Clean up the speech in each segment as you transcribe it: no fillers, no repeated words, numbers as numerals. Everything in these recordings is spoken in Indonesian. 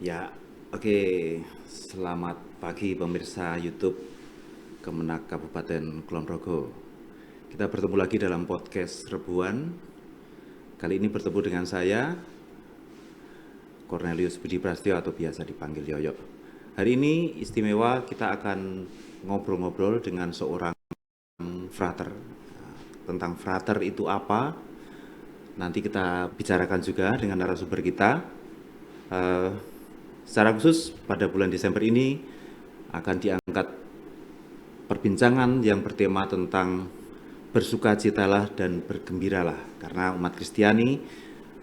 Ya, oke. Selamat pagi pemirsa YouTube Kemenak Kabupaten Kulon Progo. Kita bertemu lagi dalam podcast Rebuan. Kali ini bertemu dengan saya, Cornelius Budi Prasetyo atau biasa dipanggil Yoyo. Hari ini istimewa, kita akan ngobrol-ngobrol dengan seorang frater. Tentang frater itu apa? Nanti kita bicarakan juga dengan narasumber kita. Secara khusus pada bulan Desember ini akan diangkat perbincangan yang bertema tentang bersukacitalah dan bergembiralah, karena umat Kristiani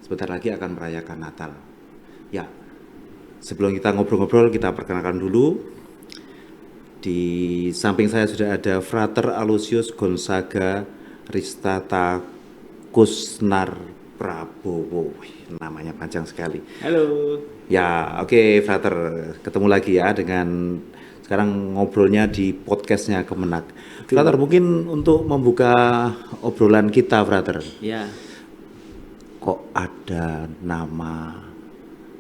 sebentar lagi akan merayakan Natal. Ya, sebelum kita ngobrol-ngobrol, kita perkenalkan dulu. Di samping saya sudah ada Frater Aloysius Gonzaga Ristata Kusnar Prabowo. Namanya panjang sekali. Halo. Ya, oke, Frater, ketemu lagi ya dengan sekarang ngobrolnya di podcastnya Kemenak. Frater, mungkin untuk membuka obrolan kita, Frater, Ya, kok ada nama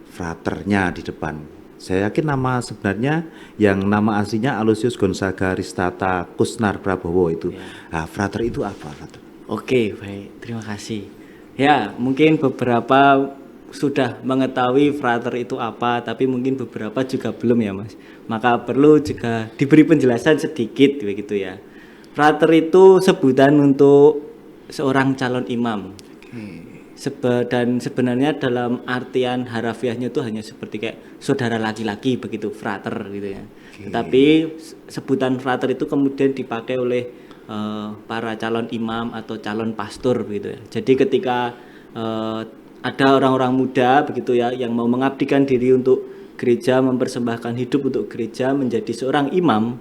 fraternya di depan? Saya yakin nama sebenarnya yang nama aslinya Aloysius Gonzaga Ristata Kusnar Prabowo itu. Nah, frater itu apa, Frater? oke, baik. Terima kasih. Ya, mungkin beberapa sudah mengetahui frater itu apa, tapi mungkin beberapa juga belum ya, Mas. Maka perlu juga diberi penjelasan sedikit begitu ya. Frater itu sebutan untuk seorang calon imam. Dan sebenarnya dalam artian harafiahnya itu hanya seperti kayak saudara laki-laki begitu, frater gitu ya. Tetapi sebutan frater itu kemudian dipakai oleh para calon imam atau calon pastor begitu ya. Jadi ketika ada orang-orang muda begitu ya yang mau mengabdikan diri untuk gereja, mempersembahkan hidup untuk gereja menjadi seorang imam,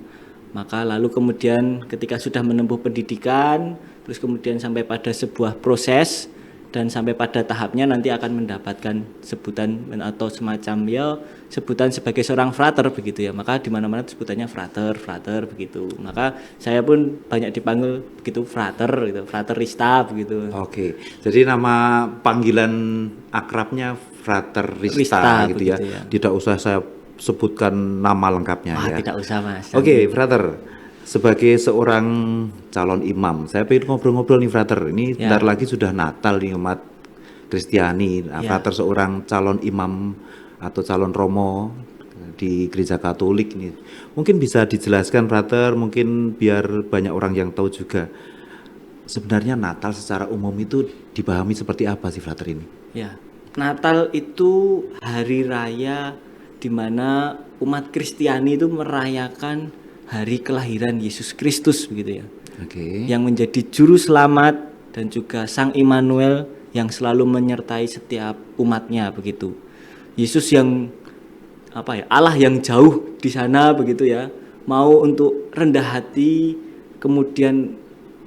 maka lalu kemudian ketika sudah menempuh pendidikan, terus kemudian sampai pada sebuah proses dan sampai pada tahapnya nanti akan mendapatkan sebutan atau semacam ya sebutan sebagai seorang frater begitu ya. Maka di mana-mana sebutannya frater begitu. Maka saya pun banyak dipanggil begitu frater gitu, fraterista begitu. Oke, jadi nama panggilan akrabnya Frater Rista gitu ya. Begitu ya. Tidak usah saya sebutkan nama lengkapnya ya. Tidak usah, Mas. Oke, Frater, sebagai seorang calon imam, saya pengen ngobrol-ngobrol nih, Frater. Ini bentar lagi sudah Natal nih umat Kristiani. Nah, Frater seorang calon imam atau calon romo di gereja Katolik ini. Mungkin bisa dijelaskan, Frater, mungkin biar banyak orang yang tahu juga. Sebenarnya Natal secara umum itu dipahami seperti apa sih, Frater ini? Ya, Natal itu hari raya di mana umat Kristiani itu merayakan hari kelahiran Yesus Kristus begitu ya. Oke. Yang menjadi juru selamat dan juga Sang Immanuel yang selalu menyertai setiap umatnya begitu. Yesus yang Allah yang jauh di sana begitu ya, mau untuk rendah hati kemudian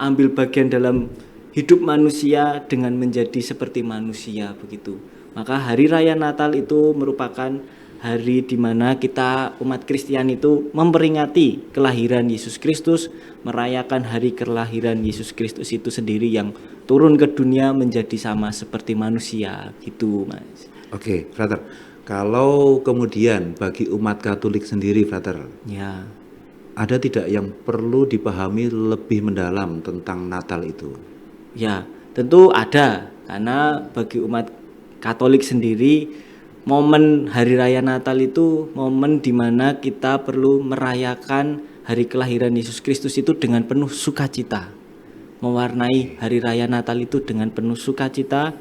ambil bagian dalam hidup manusia dengan menjadi seperti manusia begitu. Maka hari raya Natal itu merupakan hari di mana kita umat Kristen itu memperingati kelahiran Yesus Kristus, merayakan hari kelahiran Yesus Kristus itu sendiri yang turun ke dunia menjadi sama seperti manusia gitu, Mas. Oke, Frater. Kalau kemudian bagi umat Katolik sendiri, Frater, Ya. ada tidak yang perlu dipahami lebih mendalam tentang Natal itu? Ya, tentu ada, karena bagi umat Katolik sendiri momen hari raya Natal itu momen di mana kita perlu merayakan hari kelahiran Yesus Kristus itu dengan penuh sukacita. Mewarnai hari raya Natal itu dengan penuh sukacita.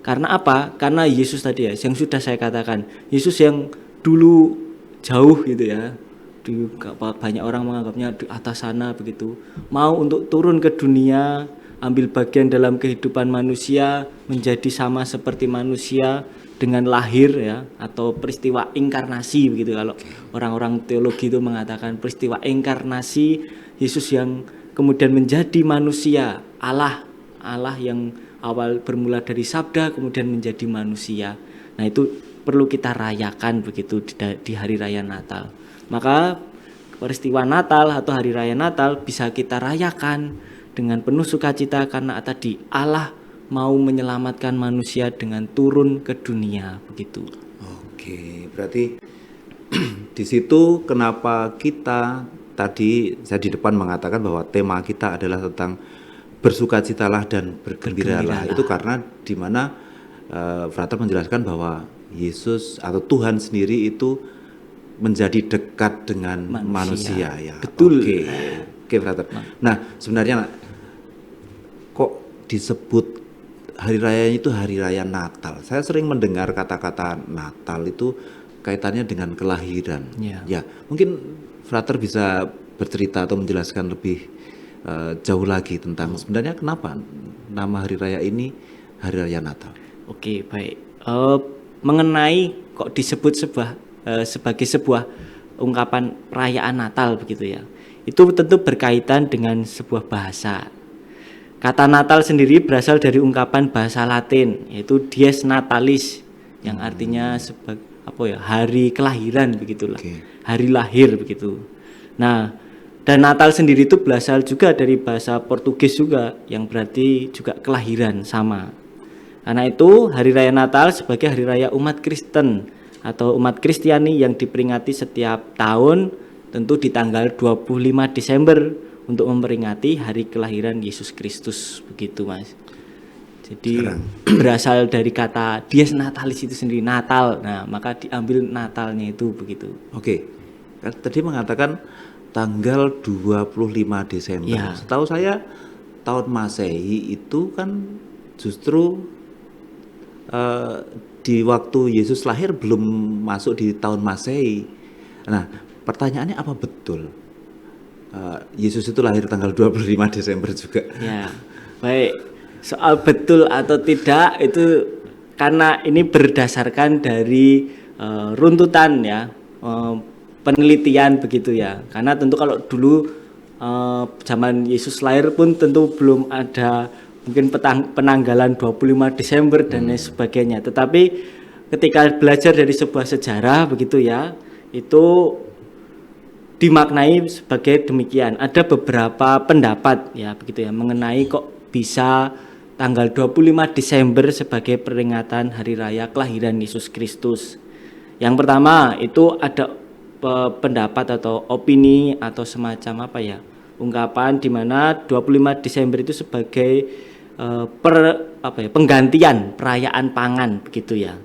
Karena apa? Karena Yesus tadi ya, yang sudah saya katakan, Yesus yang dulu jauh gitu ya. Banyak orang menganggapnya di atas sana begitu. Mau untuk turun ke dunia, ambil bagian dalam kehidupan manusia, menjadi sama seperti manusia dengan lahir ya, atau peristiwa inkarnasi begitu. Kalau orang-orang teologi itu mengatakan peristiwa inkarnasi, Yesus yang kemudian menjadi manusia, Allah yang awal bermula dari sabda kemudian menjadi manusia. Nah, itu perlu kita rayakan begitu di hari raya Natal. Maka peristiwa Natal atau hari raya Natal bisa kita rayakan dengan penuh sukacita karena tadi Allah mau menyelamatkan manusia dengan turun ke dunia begitu. Oke, berarti di situ kenapa kita tadi saya di depan mengatakan bahwa tema kita adalah tentang bersukacitalah dan bergembiralah. Itu karena di mana Frater menjelaskan bahwa Yesus atau Tuhan sendiri itu menjadi dekat dengan manusia ya. Betul. Oke, Frater. Nah, sebenarnya kok disebut hari rayanya itu hari raya Natal? Saya sering mendengar kata-kata Natal itu kaitannya dengan kelahiran. Ya, mungkin Frater bisa bercerita atau menjelaskan lebih jauh lagi tentang sebenarnya kenapa nama hari raya ini hari raya Natal. Oke, baik. Mengenai kok disebut sebagai sebuah ungkapan perayaan Natal begitu ya. Itu tentu berkaitan dengan sebuah bahasa. Kata Natal sendiri berasal dari ungkapan bahasa Latin yaitu Dies Natalis yang artinya hari kelahiran begitulah. Hari lahir begitu. Nah, dan Natal sendiri itu berasal juga dari bahasa Portugis juga yang berarti juga kelahiran sama. Karena itu hari raya Natal sebagai hari raya umat Kristen atau umat Kristiani yang diperingati setiap tahun tentu di tanggal 25 Desember untuk memperingati hari kelahiran Yesus Kristus begitu Mas. Jadi berasal dari kata Dies Natalis itu sendiri Natal. Nah, maka diambil Natalnya itu begitu. Oke. Tadi mengatakan tanggal 25 Desember. Ya. Setahu saya tahun Masehi itu kan justru di waktu Yesus lahir belum masuk di tahun Masehi. Nah, pertanyaannya apa betul Yesus itu lahir tanggal 25 Desember juga? Ya, baik. Soal betul atau tidak itu karena ini berdasarkan dari runtutan ya, penelitian begitu ya. Karena tentu kalau dulu zaman Yesus lahir pun tentu belum ada mungkin penanggalan 25 Desember dan lain sebagainya. Tetapi ketika belajar dari sebuah sejarah begitu ya, itu dimaknai sebagai demikian. Ada beberapa pendapat ya begitu ya mengenai kok bisa tanggal 25 Desember sebagai peringatan hari raya kelahiran Yesus Kristus. Yang pertama itu ada pendapat atau opini atau semacam ungkapan di mana 25 Desember itu sebagai penggantian perayaan pangan begitu ya.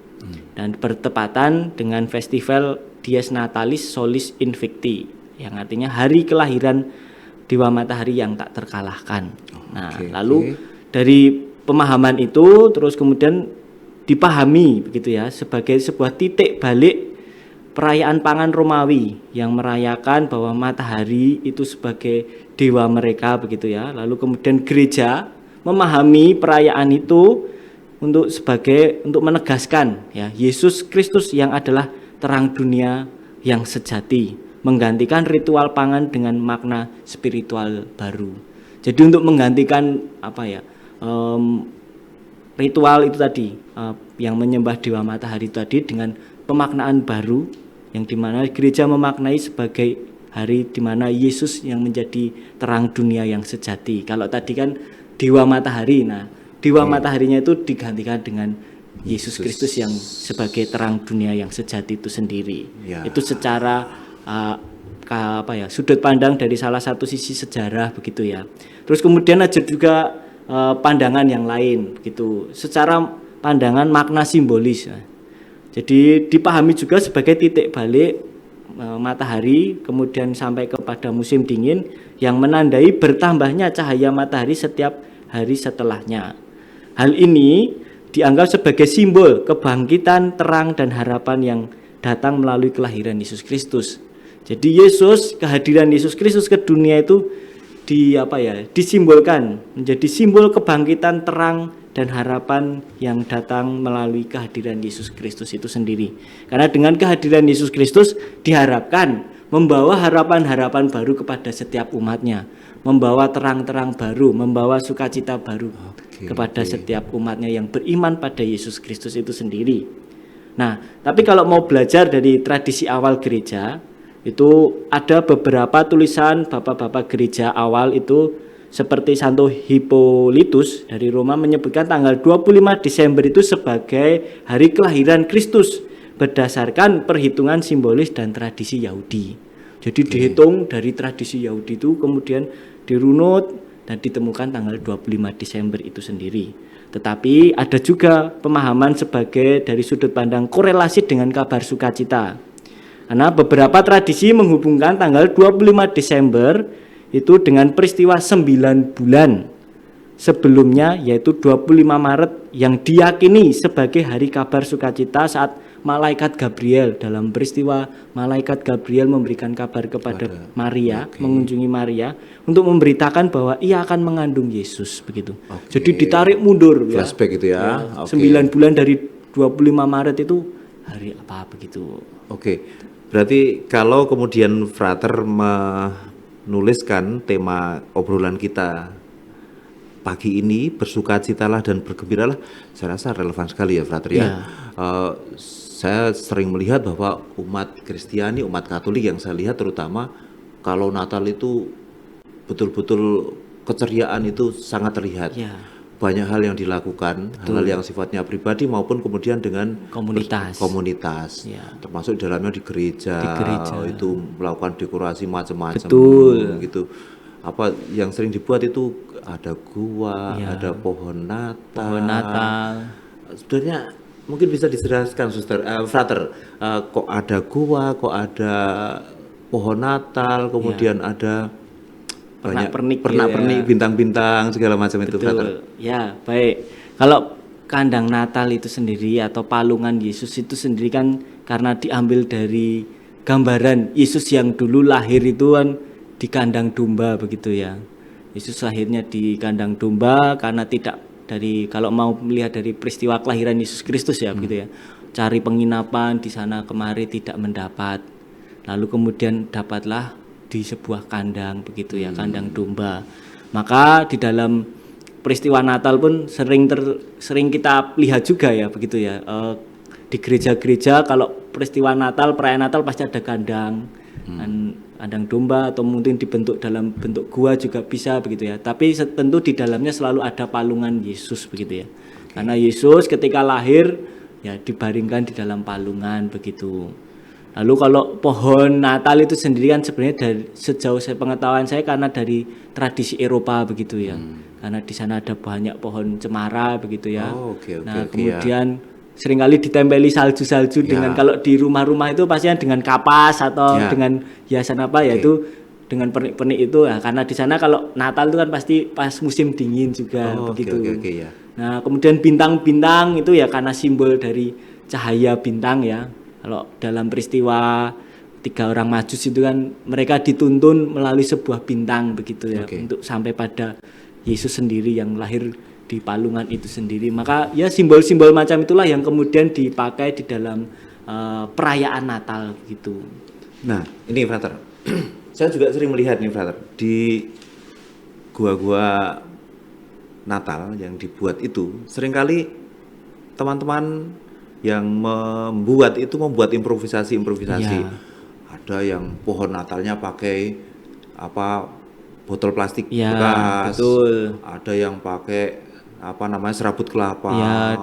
Dan bertepatan dengan festival Dies Natalis Solis Invicti yang artinya hari kelahiran Dewa Matahari yang tak terkalahkan. Lalu dari pemahaman itu terus kemudian dipahami begitu ya sebagai sebuah titik balik perayaan pangan Romawi yang merayakan bahwa matahari itu sebagai dewa mereka begitu ya. Lalu kemudian gereja memahami perayaan itu untuk menegaskan ya Yesus Kristus yang adalah terang dunia yang sejati, menggantikan ritual pangan dengan makna spiritual baru. Jadi untuk menggantikan ritual itu tadi yang menyembah dewa matahari tadi dengan pemaknaan baru yang dimana gereja memaknai sebagai hari dimana Yesus yang menjadi terang dunia yang sejati. Kalau tadi kan dewa matahari, nah dewa mataharinya itu digantikan dengan Yesus Kristus yang sebagai terang dunia yang sejati itu sendiri. Itu secara sudut pandang dari salah satu sisi sejarah begitu ya. Terus kemudian ada juga pandangan yang lain begitu. Secara pandangan makna simbolis. Jadi dipahami juga sebagai titik balik matahari kemudian sampai kepada musim dingin yang menandai bertambahnya cahaya matahari setiap hari setelahnya. Hal ini dianggap sebagai simbol kebangkitan terang dan harapan yang datang melalui kelahiran Yesus Kristus. Jadi kehadiran Yesus Kristus ke dunia itu disimbolkan menjadi simbol kebangkitan terang dan harapan yang datang melalui kehadiran Yesus Kristus itu sendiri. Karena dengan kehadiran Yesus Kristus diharapkan membawa harapan-harapan baru kepada setiap umatnya, membawa terang-terang baru, membawa sukacita baru kepada setiap umatnya yang beriman pada Yesus Kristus itu sendiri. Nah, tapi kalau mau belajar dari tradisi awal gereja, itu ada beberapa tulisan bapak-bapak gereja awal itu seperti Santo Hippolytus dari Roma menyebutkan tanggal 25 Desember itu sebagai hari kelahiran Kristus berdasarkan perhitungan simbolis dan tradisi Yahudi. Jadi dihitung dari tradisi Yahudi itu kemudian dirunut dan ditemukan tanggal 25 Desember itu sendiri. Tetapi ada juga pemahaman sebagai dari sudut pandang korelasi dengan kabar sukacita. Karena beberapa tradisi menghubungkan tanggal 25 Desember itu dengan peristiwa 9 bulan sebelumnya, yaitu 25 Maret yang diyakini sebagai hari kabar sukacita saat malaikat Gabriel, dalam peristiwa malaikat Gabriel memberikan kabar kepada Maria, mengunjungi Maria untuk memberitakan bahwa ia akan mengandung Yesus begitu. Jadi ditarik mundur flashback itu ya. 9 bulan dari 25 Maret itu hari apa begitu. Berarti kalau kemudian Frater menuliskan tema obrolan kita pagi ini, bersukacitalah dan bergembiralah, saya rasa relevan sekali ya Frater ya. Saya sering melihat bahwa umat Kristiani, umat Katolik yang saya lihat terutama kalau Natal itu betul-betul keceriaan itu sangat terlihat. Banyak hal yang dilakukan, hal yang sifatnya pribadi maupun kemudian dengan komunitas. Termasuk dalamnya di gereja. Itu melakukan dekorasi macam-macam gitu. Apa yang sering dibuat itu ada gua, ada pohon Natal. Sebenarnya mungkin bisa dijelaskan Frater, kok ada gua, kok ada pohon Natal, kemudian ada banyak pernak-pernik, bintang-bintang segala macam itu Frater. Ya, baik. Kalau kandang Natal itu sendiri atau palungan Yesus itu sendiri kan karena diambil dari gambaran Yesus yang dulu lahir itu kan di kandang domba begitu ya. Yesus lahirnya di kandang domba karena tidak dari, kalau mau melihat dari peristiwa kelahiran Yesus Kristus ya begitu ya. Cari penginapan di sana kemari tidak mendapat. Lalu kemudian dapatlah di sebuah kandang begitu ya, kandang domba. Maka di dalam peristiwa Natal pun sering kita lihat juga ya begitu ya. Di gereja-gereja kalau peristiwa Natal, perayaan Natal pasti ada kandang. Kandang domba atau mungkin dibentuk dalam bentuk gua juga bisa begitu ya. Tapi tentu di dalamnya selalu ada palungan Yesus begitu ya. Karena Yesus ketika lahir ya dibaringkan di dalam palungan begitu. Lalu kalau pohon Natal itu sendiri kan sebenarnya dari sejauh pengetahuan saya karena dari tradisi Eropa begitu ya. Karena di sana ada banyak pohon cemara begitu ya. Kemudian seringkali ditempeli salju-salju dengan, kalau di rumah-rumah itu pastinya dengan kapas atau dengan hiasan apa ya itu dengan pernik-pernik itu ya. Karena di sana kalau Natal itu kan pasti pas musim dingin juga begitu. Nah, kemudian bintang-bintang itu ya karena simbol dari cahaya bintang ya. Kalau dalam peristiwa 3 orang Majus itu kan mereka dituntun melalui sebuah bintang begitu ya, untuk sampai pada Yesus sendiri yang lahir di palungan itu sendiri. Maka ya simbol-simbol macam itulah yang kemudian dipakai di dalam perayaan Natal gitu. Nah, ini Frater. Saya juga sering melihat nih Frater di gua-gua Natal yang dibuat itu seringkali teman-teman yang membuat improvisasi. Ada yang pohon Natalnya pakai botol plastik bekas. Ada yang pakai serabut kelapa.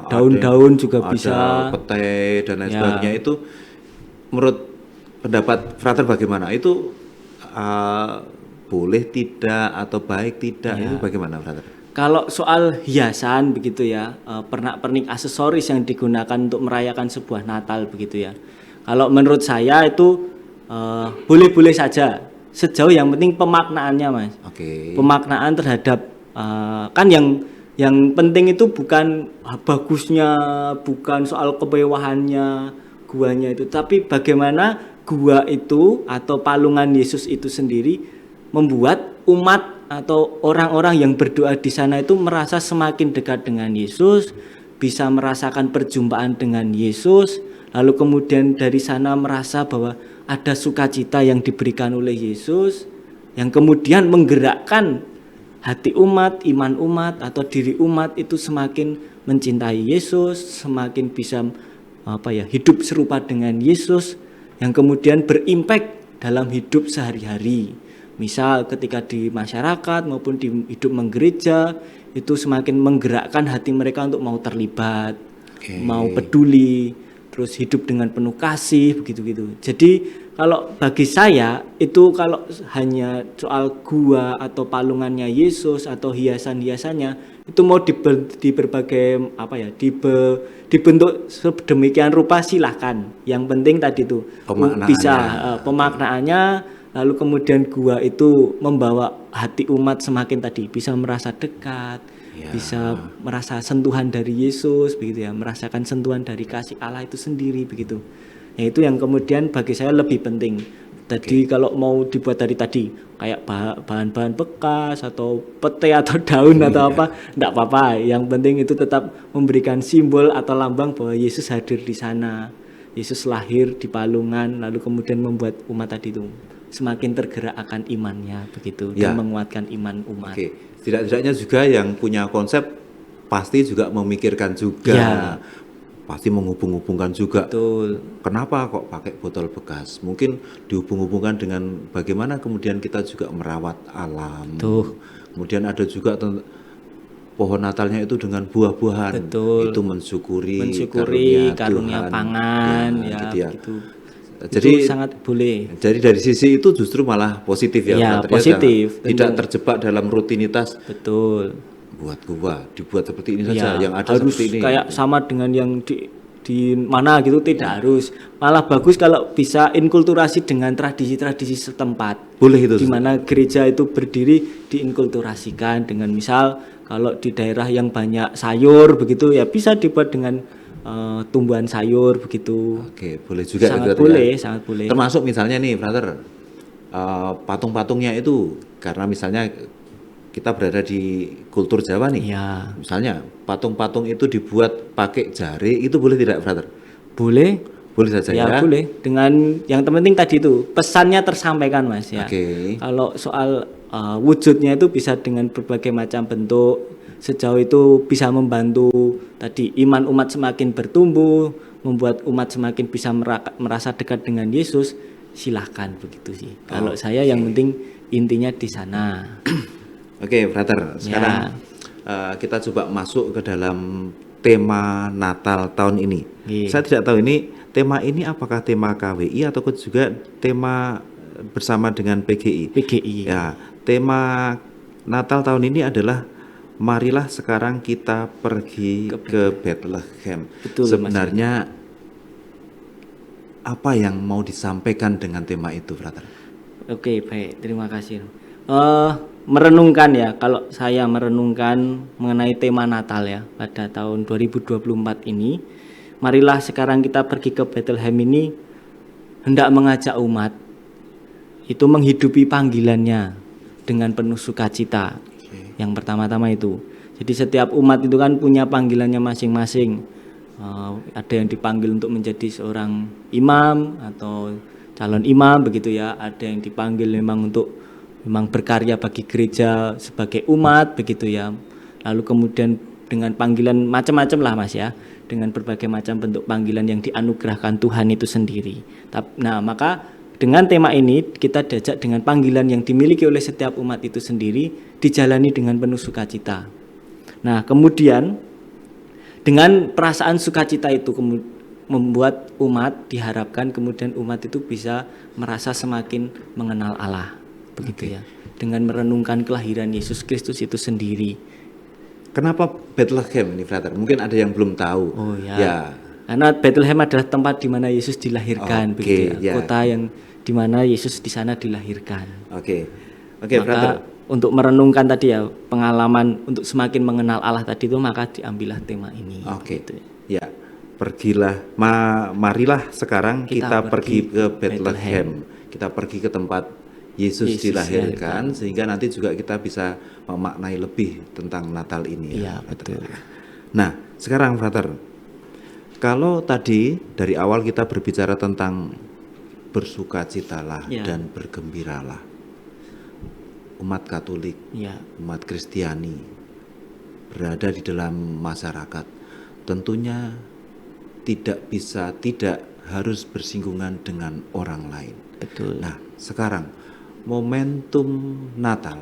Daun-daun juga ada bisa. Petai dan lain sebagainya. Itu menurut pendapat Frater bagaimana? Itu boleh tidak atau baik tidak? Itu bagaimana Frater? Kalau soal hiasan begitu ya, pernak-pernik aksesoris yang digunakan untuk merayakan sebuah Natal begitu ya. Kalau menurut saya itu boleh-boleh saja, sejauh yang penting pemaknaannya Mas. Pemaknaan terhadap kan yang penting itu bukan bagusnya, bukan soal kemewahannya guanya itu, tapi bagaimana gua itu atau palungan Yesus itu sendiri membuat umat atau orang-orang yang berdoa di sana itu merasa semakin dekat dengan Yesus, bisa merasakan perjumpaan dengan Yesus, lalu kemudian dari sana merasa bahwa ada sukacita yang diberikan oleh Yesus, yang kemudian menggerakkan hati umat, iman umat atau diri umat itu semakin mencintai Yesus, semakin bisa hidup serupa dengan Yesus, yang kemudian berimpact dalam hidup sehari-hari. Misal ketika di masyarakat maupun di hidup menggereja itu semakin menggerakkan hati mereka untuk mau terlibat, mau peduli. terus hidup dengan penuh kasih begitu-gitu. Jadi kalau bagi saya itu kalau hanya soal gua atau palungannya Yesus atau hiasan-hiasannya itu mau di berbagai dibentuk sedemikian rupa silahkan. Yang penting tadi itu bisa pemaknaannya, lalu kemudian gua itu membawa hati umat semakin tadi bisa merasa dekat, bisa merasa sentuhan dari Yesus begitu ya, merasakan sentuhan dari kasih Allah itu sendiri begitu. Ya itu yang kemudian bagi saya lebih penting. Tadi kalau mau dibuat dari tadi kayak bahan-bahan bekas atau pete atau daun atau apa, enggak apa-apa. Yang penting itu tetap memberikan simbol atau lambang bahwa Yesus hadir di sana. Yesus lahir di palungan, lalu kemudian membuat umat tadi itu semakin tergerak akan imannya begitu dan menguatkan iman umat. Tidak-tidaknya juga yang punya konsep pasti juga memikirkan juga. Pasti menghubung-hubungkan juga. Betul. Kenapa kok pakai botol bekas? Mungkin dihubung-hubungkan dengan bagaimana kemudian kita juga merawat alam. Kemudian ada juga pohon Natalnya itu dengan buah-buahan. Betul. Itu mensyukuri karunia pangan gitu. Jadi itu sangat boleh. Jadi dari sisi itu justru malah positif ya. Positif. Tidak terjebak dalam rutinitas. Betul. Buat gua dibuat seperti ini saja, yang ada harus seperti ini. Kayak sama dengan yang di mana gitu, tidak harus. Malah bagus kalau bisa inkulturasi dengan tradisi-tradisi setempat. Boleh itu. Di mana gereja itu berdiri diinkulturasikan dengan misal kalau di daerah yang banyak sayur begitu ya bisa dibuat dengan tumbuhan sayur begitu. Oke, boleh juga. Sangat boleh, sangat boleh. Termasuk misalnya nih, brother, patung-patungnya itu karena misalnya kita berada di kultur Jawa nih. Misalnya patung-patung itu dibuat pakai jari, itu boleh tidak, brother? Boleh. Boleh saja ya. Boleh. Dengan yang terpenting tadi itu pesannya tersampaikan, Mas ya. Kalau soal wujudnya itu bisa dengan berbagai macam bentuk. Sejauh itu bisa membantu tadi iman umat semakin bertumbuh, membuat umat semakin bisa merasa dekat dengan Yesus. Silahkan begitu sih. Kalau saya yang penting intinya di sana. Oke, brother, sekarang kita coba masuk ke dalam tema Natal tahun ini. Saya tidak tahu ini tema ini apakah tema KWI atau juga tema bersama dengan PGI. Ya, tema Natal tahun ini adalah marilah sekarang kita pergi ke Bethlehem. Betul, sebenarnya apa yang mau disampaikan dengan tema itu, brother? Oke, baik, terima kasih. Merenungkan ya, kalau saya merenungkan mengenai tema Natal ya pada tahun 2024 ini, marilah sekarang kita pergi ke Bethlehem ini hendak mengajak umat itu menghidupi panggilannya dengan penuh sukacita. Yang pertama-tama itu. Jadi setiap umat itu kan punya panggilannya masing-masing. Ada yang dipanggil untuk menjadi seorang imam atau calon imam begitu ya, ada yang dipanggil memang untuk berkarya bagi gereja sebagai umat begitu ya. Lalu kemudian dengan panggilan macam-macam lah Mas ya, dengan berbagai macam bentuk panggilan yang dianugerahkan Tuhan itu sendiri. Nah, maka dengan tema ini kita diajak dengan panggilan yang dimiliki oleh setiap umat itu sendiri dijalani dengan penuh sukacita. Nah, kemudian dengan perasaan sukacita itu membuat umat diharapkan kemudian umat itu bisa merasa semakin mengenal Allah. Begitu ya, dengan merenungkan kelahiran Yesus Kristus itu sendiri. Kenapa Bethlehem ini, brother? Mungkin ada yang belum tahu. Ya. Karena Bethlehem adalah tempat di mana Yesus dilahirkan, begitu ya. Kota yang di mana Yesus di sana dilahirkan. Oke, maka brother, untuk merenungkan tadi ya pengalaman untuk semakin mengenal Allah tadi itu maka diambillah tema ini. Gitu. Ya, pergilah, marilah sekarang kita pergi ke Bethlehem. Kita pergi ke tempat Yesus dilahirkan sehingga nanti juga kita bisa memaknai lebih tentang Natal ini. Iya, betul. Nah, sekarang brother, kalau tadi dari awal kita berbicara tentang bersukacitalah dan bergembiralah. Umat Katolik, umat Kristiani berada di dalam masyarakat tentunya tidak harus bersinggungan dengan orang lain. Betul. Nah, sekarang momentum Natal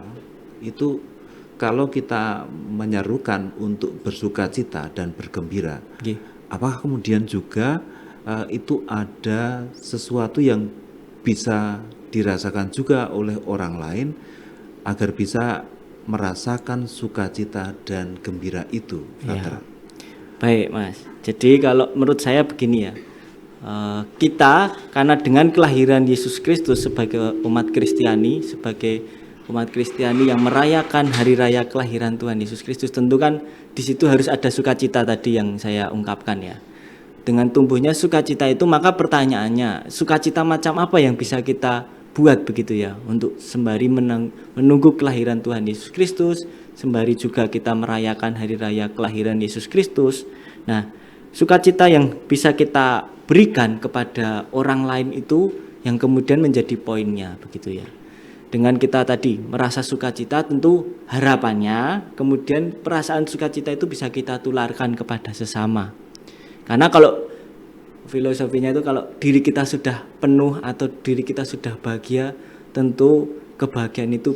itu kalau kita menyerukan untuk bersukacita dan bergembira, apakah kemudian juga itu ada sesuatu yang bisa dirasakan juga oleh orang lain agar bisa merasakan sukacita dan gembira itu, Frater. Baik Mas, jadi kalau menurut saya begini ya, kita karena dengan kelahiran Yesus Kristus sebagai umat Kristiani, yang merayakan hari raya kelahiran Tuhan Yesus Kristus, tentu kan di situ harus ada sukacita tadi yang saya ungkapkan ya. Dengan tumbuhnya sukacita itu, maka pertanyaannya, sukacita macam apa yang bisa kita buat begitu ya, untuk sembari menunggu kelahiran Tuhan Yesus Kristus, sembari juga kita merayakan hari raya kelahiran Yesus Kristus. Nah, sukacita yang bisa kita berikan kepada orang lain itu yang kemudian menjadi poinnya begitu ya. Dengan kita tadi merasa sukacita, tentu harapannya kemudian perasaan sukacita itu bisa kita tularkan kepada sesama. Karena kalau filosofinya itu, kalau diri kita sudah penuh atau diri kita sudah bahagia, tentu kebahagiaan itu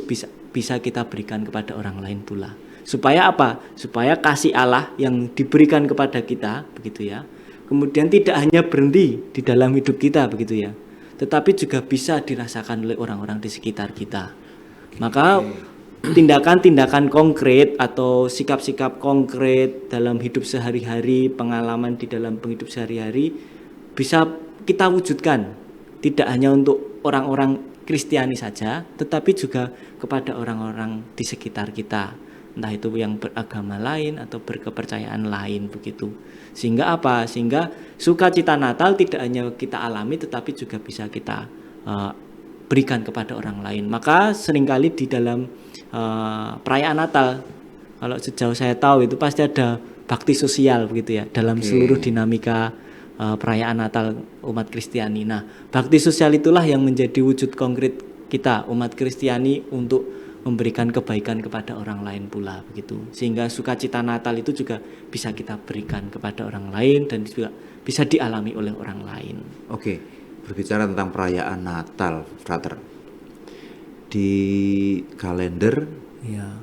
bisa kita berikan kepada orang lain pula. Supaya apa? Supaya kasih Allah yang diberikan kepada kita begitu ya, kemudian tidak hanya berhenti di dalam hidup kita begitu ya, tetapi juga bisa dirasakan oleh orang-orang di sekitar kita. Maka tindakan-tindakan konkret atau sikap-sikap konkret dalam hidup sehari-hari, pengalaman di dalam hidup sehari-hari bisa kita wujudkan, tidak hanya untuk orang-orang Kristiani saja, tetapi juga kepada orang-orang di sekitar kita, entah itu yang beragama lain atau berkepercayaan lain begitu. Sehingga apa? Sehingga sukacita Natal tidak hanya kita alami, tetapi juga bisa kita berikan kepada orang lain. Maka seringkali di dalam perayaan Natal, kalau sejauh saya tahu itu pasti ada bakti sosial begitu ya, dalam seluruh dinamika perayaan Natal umat Kristiani. Nah, bakti sosial itulah yang menjadi wujud konkret kita umat Kristiani untuk memberikan kebaikan kepada orang lain pula begitu. Sehingga sukacita Natal itu juga bisa kita berikan kepada orang lain dan juga bisa dialami oleh orang lain. Oke, berbicara tentang perayaan Natal, Frater. Di kalender Ya.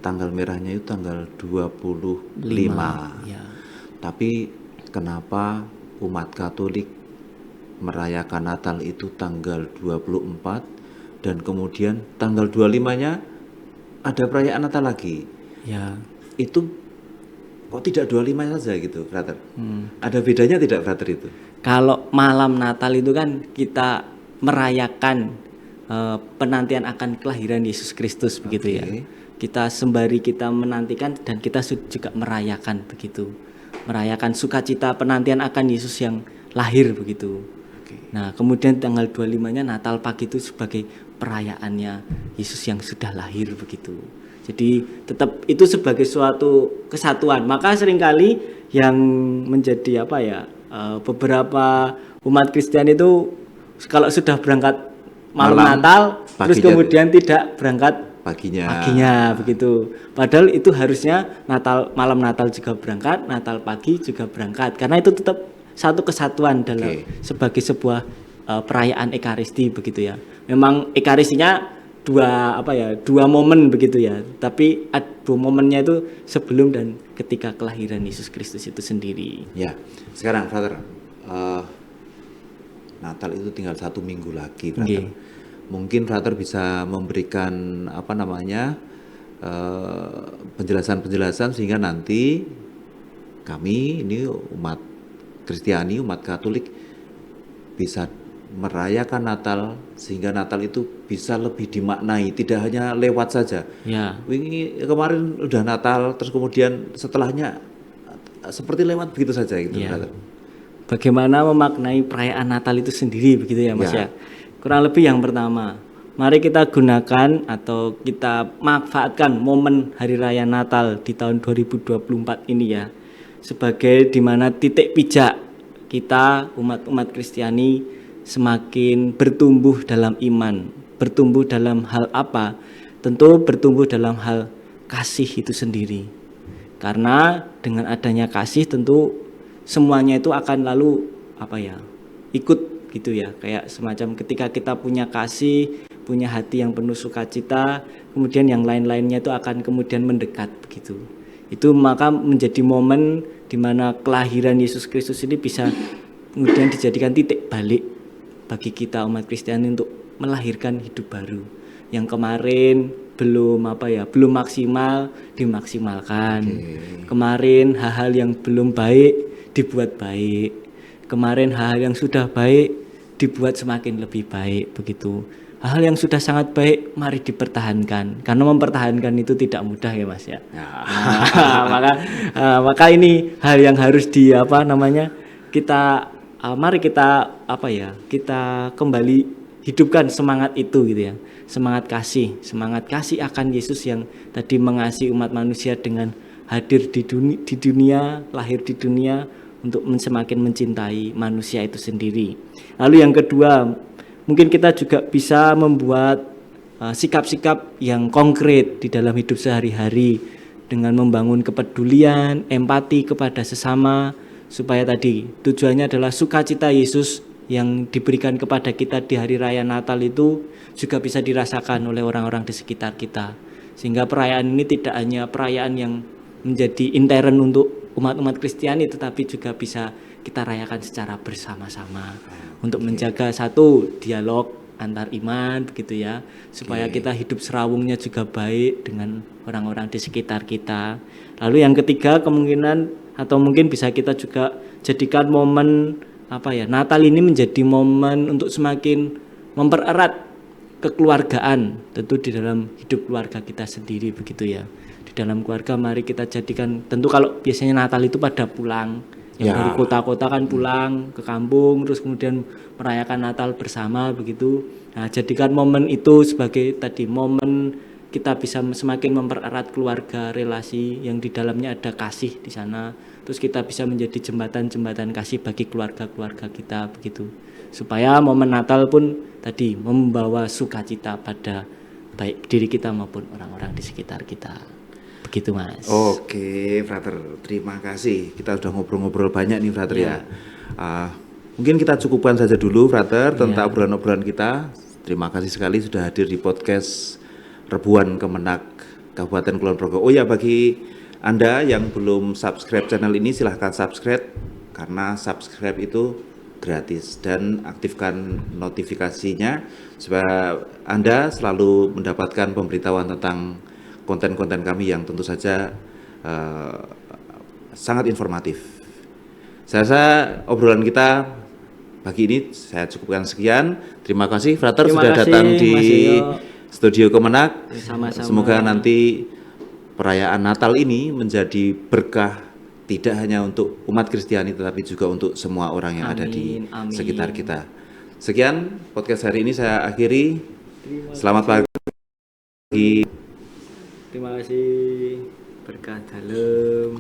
tanggal merahnya itu tanggal 25. Ya. Tapi kenapa umat Katolik merayakan Natal itu tanggal 24 dan kemudian tanggal 25-nya ada perayaan Natal lagi? Ya. Itu kok tidak 25 saja gitu, Frater? Ada bedanya tidak, Frater, itu? Kalau malam Natal itu kan kita merayakan penantian akan kelahiran Yesus Kristus begitu ya. Kita sembari kita menantikan dan kita juga merayakan begitu. Merayakan sukacita penantian akan Yesus yang lahir begitu. Nah, kemudian tanggal 25-nya Natal pagi itu sebagai perayaannya Yesus yang sudah lahir begitu. Jadi tetap itu sebagai suatu kesatuan. Maka seringkali yang menjadi beberapa umat Kristen itu kalau sudah berangkat malam Natal terus kemudian tidak berangkat paginya begitu. Padahal itu harusnya malam Natal juga berangkat, Natal pagi juga berangkat, karena itu tetap satu kesatuan dalam sebagai sebuah perayaan Ekaristi begitu ya. Memang Ekaristinya dua momen begitu ya, tapi dua momennya itu sebelum dan ketika kelahiran Yesus Kristus itu sendiri. Ya, sekarang Frater, Natal itu tinggal 1 minggu lagi, Frater. Mungkin Frater bisa memberikan penjelasan-penjelasan sehingga nanti kami ini umat Kristiani, umat Katolik bisa merayakan Natal sehingga Natal itu bisa lebih dimaknai, tidak hanya lewat saja. Ya. Ini kemarin udah Natal terus kemudian setelahnya seperti lewat begitu saja gitu. Ya. Bagaimana memaknai perayaan Natal itu sendiri begitu ya Mas ya. Kurang lebih yang pertama, mari kita gunakan atau kita manfaatkan momen hari raya Natal di tahun 2024 ini ya, sebagai dimana titik pijak kita umat Kristiani semakin bertumbuh dalam iman. Bertumbuh dalam hal apa? Tentu bertumbuh dalam hal kasih itu sendiri. Karena dengan adanya kasih tentu semuanya itu akan lalu ikut gitu ya. Kayak semacam ketika kita punya kasih, punya hati yang penuh sukacita, kemudian yang lain-lainnya itu akan kemudian mendekat begitu. Itu maka menjadi momen di mana kelahiran Yesus Kristus ini bisa kemudian dijadikan titik balik bagi kita umat Kristiani untuk melahirkan hidup baru yang kemarin belum maksimal dimaksimalkan. Kemarin hal-hal yang belum baik dibuat baik. Kemarin hal-hal yang sudah baik dibuat semakin lebih baik begitu. Hal yang sudah sangat baik mari dipertahankan, karena mempertahankan itu tidak mudah ya Mas ya. Maka ini hal yang harus mari kita kembali hidupkan semangat itu gitu ya. Semangat kasih akan Yesus yang tadi mengasihi umat manusia dengan hadir di dunia, lahir di dunia untuk semakin mencintai manusia itu sendiri. Lalu yang kedua, mungkin kita juga bisa membuat sikap-sikap yang konkret di dalam hidup sehari-hari dengan membangun kepedulian, empati kepada sesama, supaya tadi tujuannya adalah sukacita Yesus yang diberikan kepada kita di hari raya Natal itu juga bisa dirasakan oleh orang-orang di sekitar kita. Sehingga perayaan ini tidak hanya perayaan yang menjadi intern untuk umat-umat Kristiani, tetapi juga bisa kita rayakan secara bersama-sama untuk menjaga satu dialog antar iman begitu ya, supaya kita hidup serawungnya juga baik dengan orang-orang di sekitar kita. Lalu yang ketiga kemungkinan atau mungkin bisa kita juga jadikan momen Natal ini menjadi momen untuk semakin mempererat kekeluargaan, tentu di dalam hidup keluarga kita sendiri begitu ya. Di dalam keluarga mari kita jadikan, tentu kalau biasanya Natal itu pada pulang yang dari kota-kota kan pulang ke kampung terus kemudian merayakan Natal bersama begitu. Nah, jadikan momen itu sebagai tadi momen kita bisa semakin mempererat keluarga, relasi yang di dalamnya ada kasih di sana. Terus kita bisa menjadi jembatan-jembatan kasih bagi keluarga-keluarga kita begitu. Supaya momen Natal pun tadi membawa sukacita pada baik diri kita maupun orang-orang di sekitar kita. Begitu Mas. Oke, Frater, terima kasih. Kita sudah ngobrol-ngobrol banyak nih, Frater ya. Mungkin kita cukupkan saja dulu, Frater, tentang obrolan-obrolan kita. Terima kasih sekali sudah hadir di podcast Rebuan Kemenak Kabupaten Kulon Progo. Oh ya, bagi Anda yang belum subscribe channel ini, silahkan subscribe, karena subscribe itu gratis, dan aktifkan notifikasinya supaya Anda selalu mendapatkan pemberitahuan tentang konten-konten kami yang tentu saja sangat informatif. Saya rasa obrolan kita pagi ini saya cukupkan sekian. Terima kasih Frater sudah datang di Studio Kemenak. Sama-sama. Semoga nanti perayaan Natal ini menjadi berkah tidak hanya untuk umat Kristiani tetapi juga untuk semua orang yang ada di sekitar kita. Sekian podcast hari ini saya akhiri. Selamat pagi. Terima kasih. Berkah dalam.